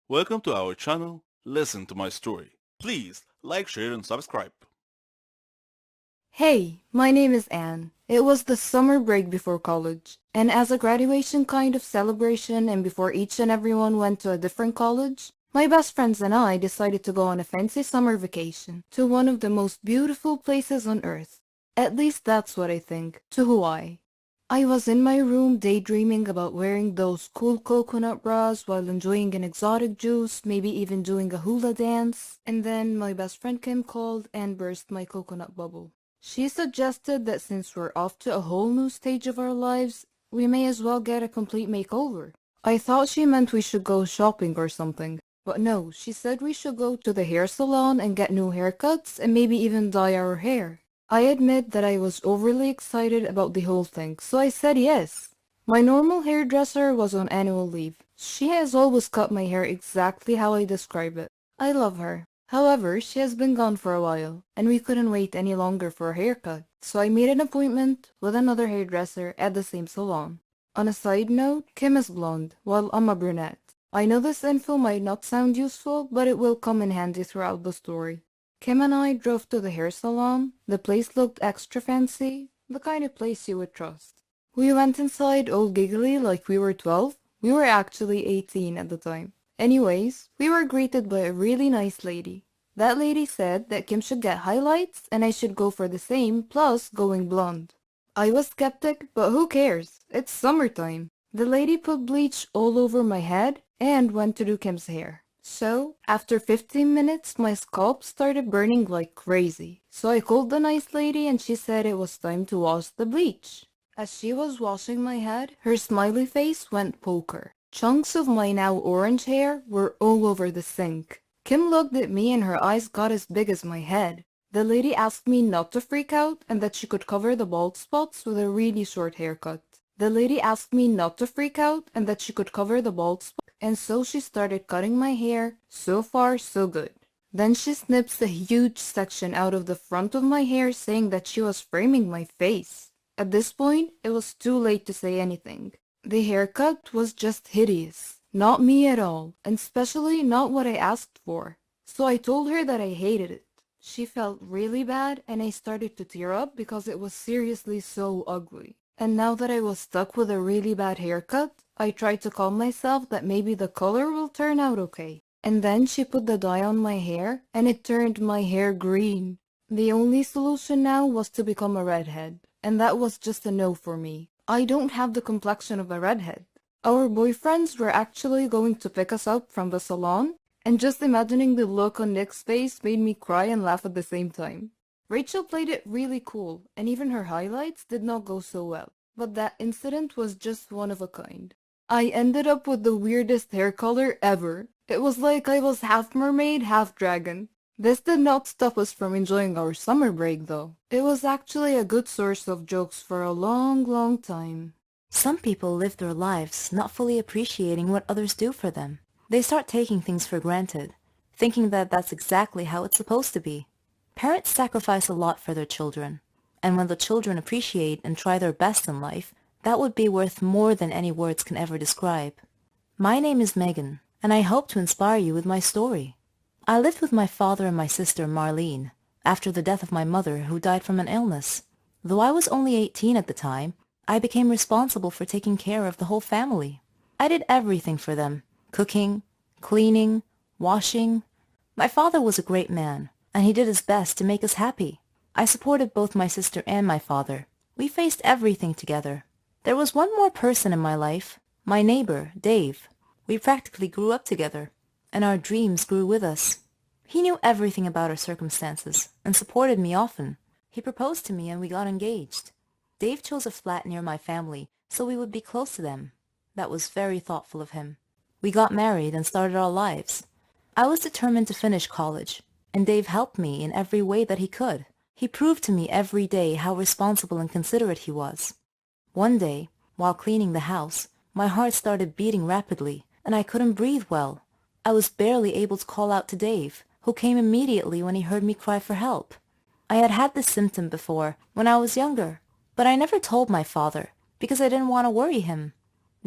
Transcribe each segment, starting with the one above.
Welcome to our channel, Listen to My Story. Please like, share and subscribe. Hey, my name is Anne. It was the summer break before college, and as a graduation kind of celebration and before each and everyone went to a different college, my best friends and I decided to go on a fancy summer vacation to one of the most beautiful places on earth. At least that's what I think, to Hawaii. I was in my room daydreaming about wearing those cool coconut bras while enjoying an exotic juice, maybe even doing a hula dance, and then my best friend Kim called and burst my coconut bubble. She suggested that since we're off to a whole new stage of our lives, we may as well get a complete makeover. I thought she meant we should go shopping or something, but no, she said we should go to the hair salon and get new haircuts and maybe even dye our hair. I admit that I was overly excited about the whole thing, so I said yes. My normal hairdresser was on annual leave. She has always cut my hair exactly how I describe it. I love her. However, she has been gone for a while, and we couldn't wait any longer for a haircut, so I made an appointment with another hairdresser at the same salon. On a side note, Kim is blonde, while I'm a brunette. I know this info might not sound useful, but it will come in handy throughout the story. Kim and I drove to the hair salon. The place looked extra fancy, the kind of place you would trust. We went inside all giggly like we were 12. We were actually 18 at the time. Anyways, we were greeted by a really nice lady. That lady said that Kim should get highlights and I should go for the same, plus going blonde. I was skeptic, but who cares? It's summertime. The lady put bleach all over my head and went to do Kim's hair. So, after 15 minutes, my scalp started burning like crazy. So I called the nice lady and she said it was time to wash the bleach. As she was washing my head, her smiley face went poker. Chunks of my now orange hair were all over the sink. Kim looked at me and her eyes got as big as my head. The lady asked me not to freak out and that she could cover the bald spots with a really short haircut. The lady asked me not to freak out and that she could cover the bald spots, and so she started cutting my hair. So far, so good. Then she snips a huge section out of the front of my hair saying that she was framing my face. At this point, it was too late to say anything. The haircut was just hideous. Not me at all, and especially not what I asked for. So I told her that I hated it. She felt really bad and I started to tear up because it was seriously so ugly. And now that I was stuck with a really bad haircut, I tried to calm myself that maybe the color will turn out okay. And then she put the dye on my hair and it turned my hair green. The only solution now was to become a redhead, and that was just a no for me. I don't have the complexion of a redhead. Our boyfriends were actually going to pick us up from the salon, and just imagining the look on Nick's face made me cry and laugh at the same time. Rachel played it really cool, and even her highlights did not go so well. But that incident was just one of a kind. I ended up with the weirdest hair color ever. It was like I was half mermaid, half dragon. This did not stop us from enjoying our summer break though. It was actually a good source of jokes for a long, long time. Some people live their lives not fully appreciating what others do for them. They start taking things for granted, thinking that that's exactly how it's supposed to be. Parents sacrifice a lot for their children, and when the children appreciate and try their best in life, that would be worth more than any words can ever describe. My name is Megan, and I hope to inspire you with my story. I lived with my father and my sister Marlene after the death of my mother, who died from an illness. Though I was only 18 at the time, I became responsible for taking care of the whole family. I did everything for them: cooking, cleaning, washing. My father was a great man, and he did his best to make us happy. I supported both my sister and my father. We faced everything together. There was one more person in my life, my neighbor, Dave. We practically grew up together, and our dreams grew with us. He knew everything about our circumstances and supported me often. He proposed to me and we got engaged. Dave chose a flat near my family so we would be close to them. That was very thoughtful of him. We got married and started our lives. I was determined to finish college, and Dave helped me in every way that he could. He proved to me every day how responsible and considerate he was. One day, while cleaning the house, my heart started beating rapidly, and I couldn't breathe well. I was barely able to call out to Dave, who came immediately when he heard me cry for help. I had had this symptom before, when I was younger, but I never told my father, because I didn't want to worry him.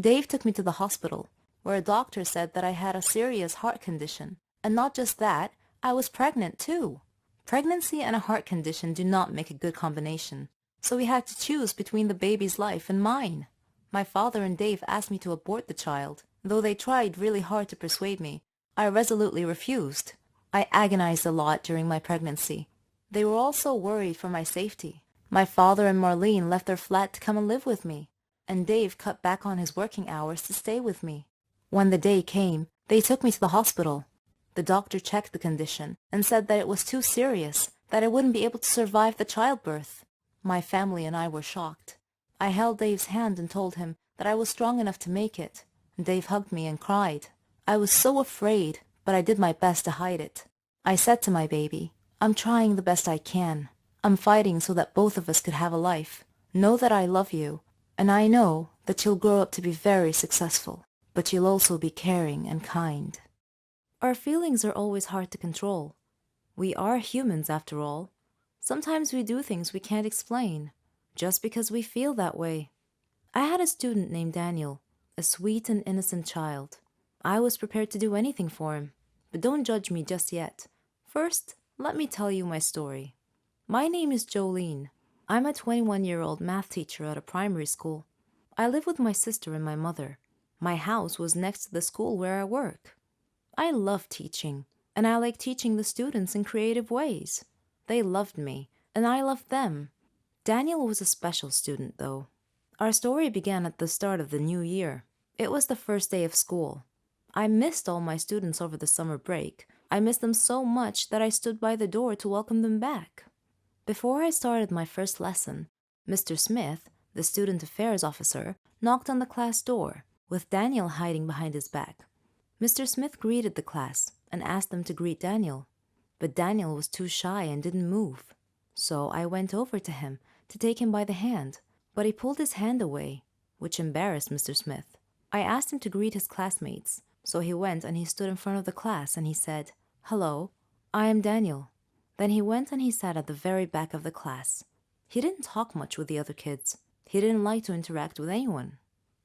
Dave took me to the hospital, where a doctor said that I had a serious heart condition. And not just that, I was pregnant too. Pregnancy and a heart condition do not make a good combination, so we had to choose between the baby's life and mine. My father and Dave asked me to abort the child. Though they tried really hard to persuade me, I resolutely refused. I agonized a lot during my pregnancy. They were all so worried for my safety. My father and Marlene left their flat to come and live with me, and Dave cut back on his working hours to stay with me. When the day came, they took me to the hospital. The doctor checked the condition and said that it was too serious, that I wouldn't be able to survive the childbirth. My family and I were shocked. I held Dave's hand and told him that I was strong enough to make it. Dave hugged me and cried. I was so afraid, but I did my best to hide it. I said to my baby, "I'm trying the best I can. I'm fighting so that both of us could have a life. Know that I love you, and I know that you'll grow up to be very successful, but you'll also be caring and kind." Our feelings are always hard to control. We are humans after all. Sometimes we do things we can't explain, just because we feel that way. I had a student named Daniel, a sweet and innocent child. I was prepared to do anything for him, but don't judge me just yet. First, let me tell you my story. My name is Jolene. I'm a 21-year-old math teacher at a primary school. I live with my sister and my mother. My house was next to the school where I work. I love teaching, and I like teaching the students in creative ways. They loved me, and I loved them. Daniel was a special student, though. Our story began at the start of the new year. It was the first day of school. I missed all my students over the summer break. I missed them so much that I stood by the door to welcome them back. Before I started my first lesson, Mr. Smith, the student affairs officer, knocked on the class door, with Daniel hiding behind his back. Mr. Smith greeted the class and asked them to greet Daniel, but Daniel was too shy and didn't move. So I went over to him to take him by the hand, but he pulled his hand away, which embarrassed Mr. Smith. I asked him to greet his classmates, so he went and he stood in front of the class and he said, "Hello, I am Daniel." Then he went and he sat at the very back of the class. He didn't talk much with the other kids. He didn't like to interact with anyone.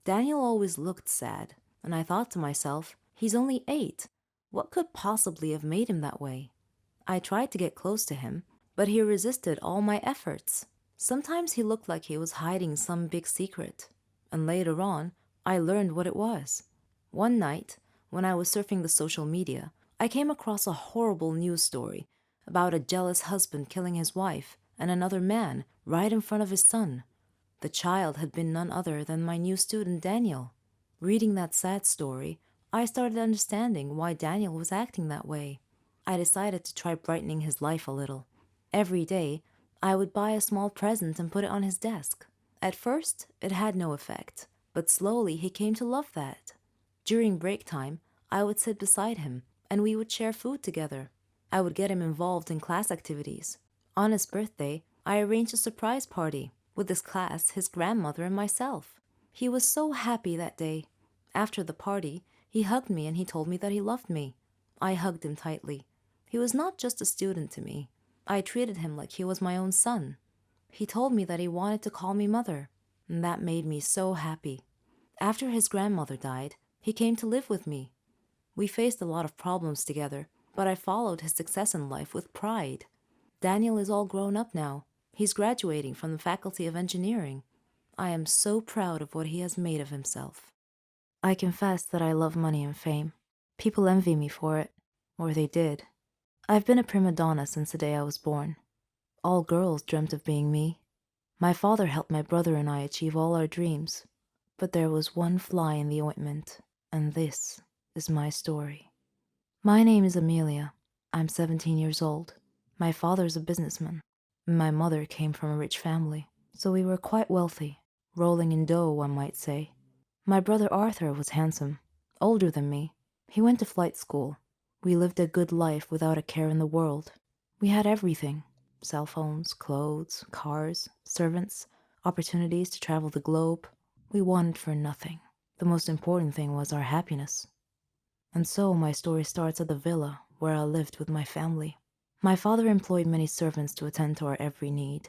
Daniel always looked sad, and I thought to myself, he's only 8. What could possibly have made him that way? I tried to get close to him, but he resisted all my efforts. Sometimes he looked like he was hiding some big secret, and later on, I learned what it was. One night, when I was surfing the social media, I came across a horrible news story about a jealous husband killing his wife and another man right in front of his son. The child had been none other than my new student Daniel. Reading that sad story, I started understanding why Daniel was acting that way. I decided to try brightening his life a little. Every day, I would buy a small present and put it on his desk. At first, it had no effect, but slowly he came to love that. During break time, I would sit beside him, and we would share food together. I would get him involved in class activities. On his birthday, I arranged a surprise party with his class, his grandmother, and myself. He was so happy that day. After the party, he hugged me and he told me that he loved me. I hugged him tightly. He was not just a student to me. I treated him like he was my own son. He told me that he wanted to call me mother, and that made me so happy. After his grandmother died, he came to live with me. We faced a lot of problems together, but I followed his success in life with pride. Daniel is all grown up now. He's graduating from the Faculty of Engineering. I am so proud of what he has made of himself. I confess that I love money and fame. People envy me for it, or they did. I've been a prima donna since the day I was born. All girls dreamt of being me. My father helped my brother and I achieve all our dreams. But there was one fly in the ointment, and this is my story. My name is Amelia. I'm 17 years old. My father's a businessman. My mother came from a rich family, so we were quite wealthy, rolling in dough, one might say. My brother Arthur was handsome, older than me. He went to flight school. We lived a good life without a care in the world. We had everything: cell phones, clothes, cars, servants, opportunities to travel the globe. We wanted for nothing. The most important thing was our happiness. And so my story starts at the villa where I lived with my family. My father employed many servants to attend to our every need.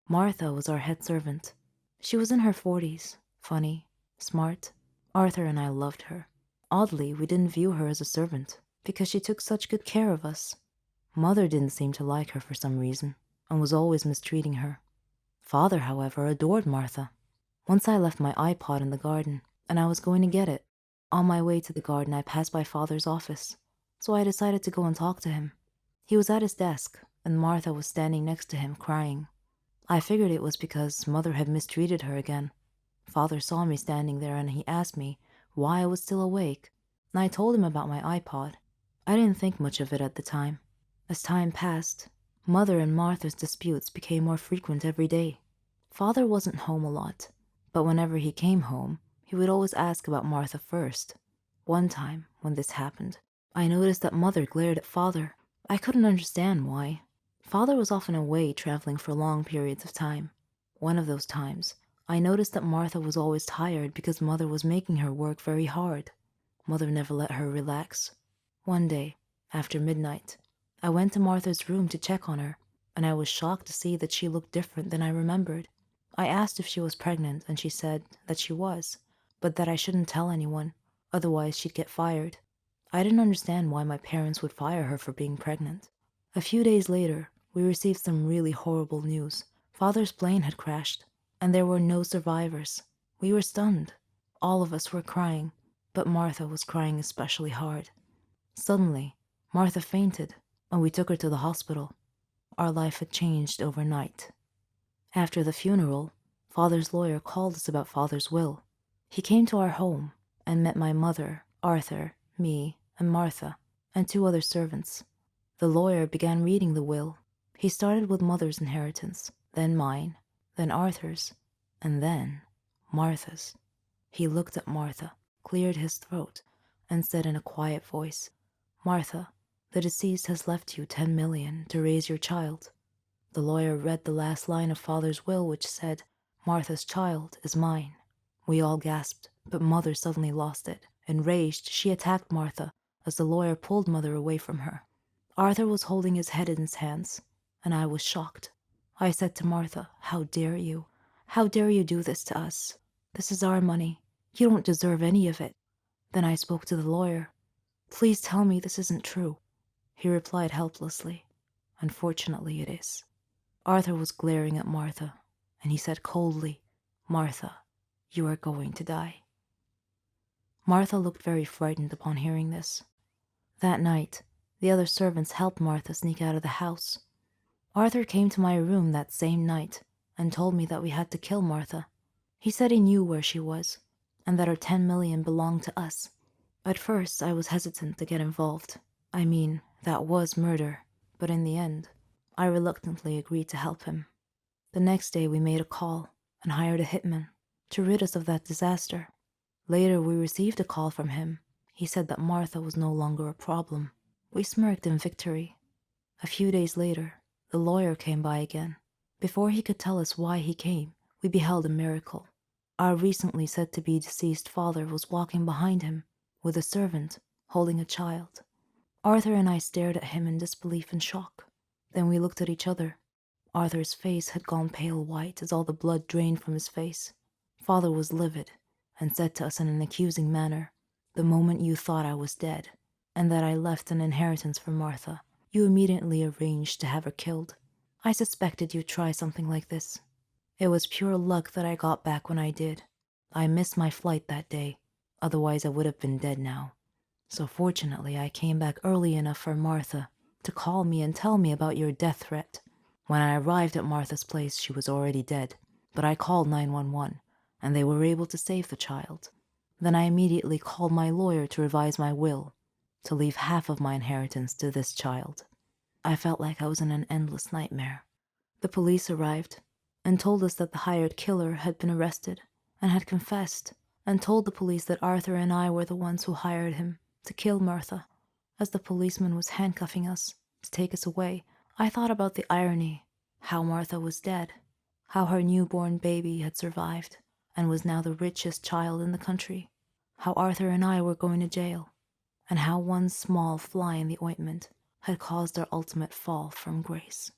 Martha was our head servant. She was in her 40s, funny, smart. Arthur and I loved her. oddly, we didn't view her as a servant because she took such good care of us. Mother didn't seem to like her for some reason and was always mistreating her. Father, however, adored Martha. Once I left my iPod in the garden and I was going to get it. On my way to the garden, I passed by Father's office, so I decided to go and talk to him. He was at his desk and Martha was standing next to him crying. I figured it was because Mother had mistreated her again. Father saw me standing there and he asked me why I was still awake, and I told him about my iPod. I didn't think much of it at the time. As time passed, Mother and Martha's disputes became more frequent every day. Father wasn't home a lot, but whenever he came home, he would always ask about Martha first. One time, when this happened, I noticed that Mother glared at Father. I couldn't understand why. Father was often away traveling for long periods of time. One of those times, I noticed that Martha was always tired because Mother was making her work very hard. Mother never let her relax. One day, after midnight, I went to Martha's room to check on her, and I was shocked to see that she looked different than I remembered. I asked if she was pregnant, and she said that she was, but that I shouldn't tell anyone, otherwise she'd get fired. I didn't understand why my parents would fire her for being pregnant. A few days later, we received some really horrible news. Father's plane had crashed, and there were no survivors. We were stunned. All of us were crying, but Martha was crying especially hard. Suddenly, Martha fainted, and we took her to the hospital. Our life had changed overnight. After the funeral, Father's lawyer called us about Father's will. He came to our home and met my mother, Arthur, me, and Martha, and 2 other servants. The lawyer began reading the will. He started with Mother's inheritance, then mine, then Arthur's, and then Martha's. He looked at Martha, cleared his throat, and said in a quiet voice, "Martha, the deceased has left you 10 million to raise your child." The lawyer read the last line of Father's will, which said, "Martha's child is mine." We all gasped, but Mother suddenly lost it. Enraged, she attacked Martha as the lawyer pulled Mother away from her. Arthur was holding his head in his hands, and I was shocked. I said to Martha, "How dare you? How dare you do this to us? This is our money. You don't deserve any of it." Then I spoke to the lawyer. "Please tell me this isn't true." He replied helplessly, "Unfortunately, it is." Arthur was glaring at Martha, and he said coldly, "Martha, you are going to die." Martha looked very frightened upon hearing this. That night, the other servants helped Martha sneak out of the house. Arthur came to my room that same night and told me that we had to kill Martha. He said he knew where she was, and that her 10 million belonged to us. At first, I was hesitant to get involved. I mean, that was murder, but in the end, I reluctantly agreed to help him. The next day, we made a call and hired a hitman to rid us of that disaster. Later, we received a call from him. He said that Martha was no longer a problem. We smirked in victory. A few days later, the lawyer came by again. Before he could tell us why he came, we beheld a miracle. Our recently said-to-be deceased father was walking behind him with a servant holding a child. Arthur and I stared at him in disbelief and shock. Then we looked at each other. Arthur's face had gone pale white as all the blood drained from his face. Father was livid and said to us in an accusing manner, "The moment you thought I was dead and that I left an inheritance for Martha, you immediately arranged to have her killed. I suspected you'd try something like this. It was pure luck that I got back when I did. I missed my flight that day, otherwise I would have been dead now. So fortunately I came back early enough for Martha to call me and tell me about your death threat. When I arrived at Martha's place, she was already dead, but I called 911, and they were able to save the child. Then I immediately called my lawyer to revise my will, to leave half of my inheritance to this child. I felt like I was in an endless nightmare. The police arrived and told us that the hired killer had been arrested and had confessed and told the police that Arthur and I were the ones who hired him to kill Martha. As the policeman was handcuffing us to take us away, I thought about the irony, how Martha was dead, how her newborn baby had survived and was now the richest child in the country, how Arthur and I were going to jail, and how one small fly in the ointment had caused our ultimate fall from grace.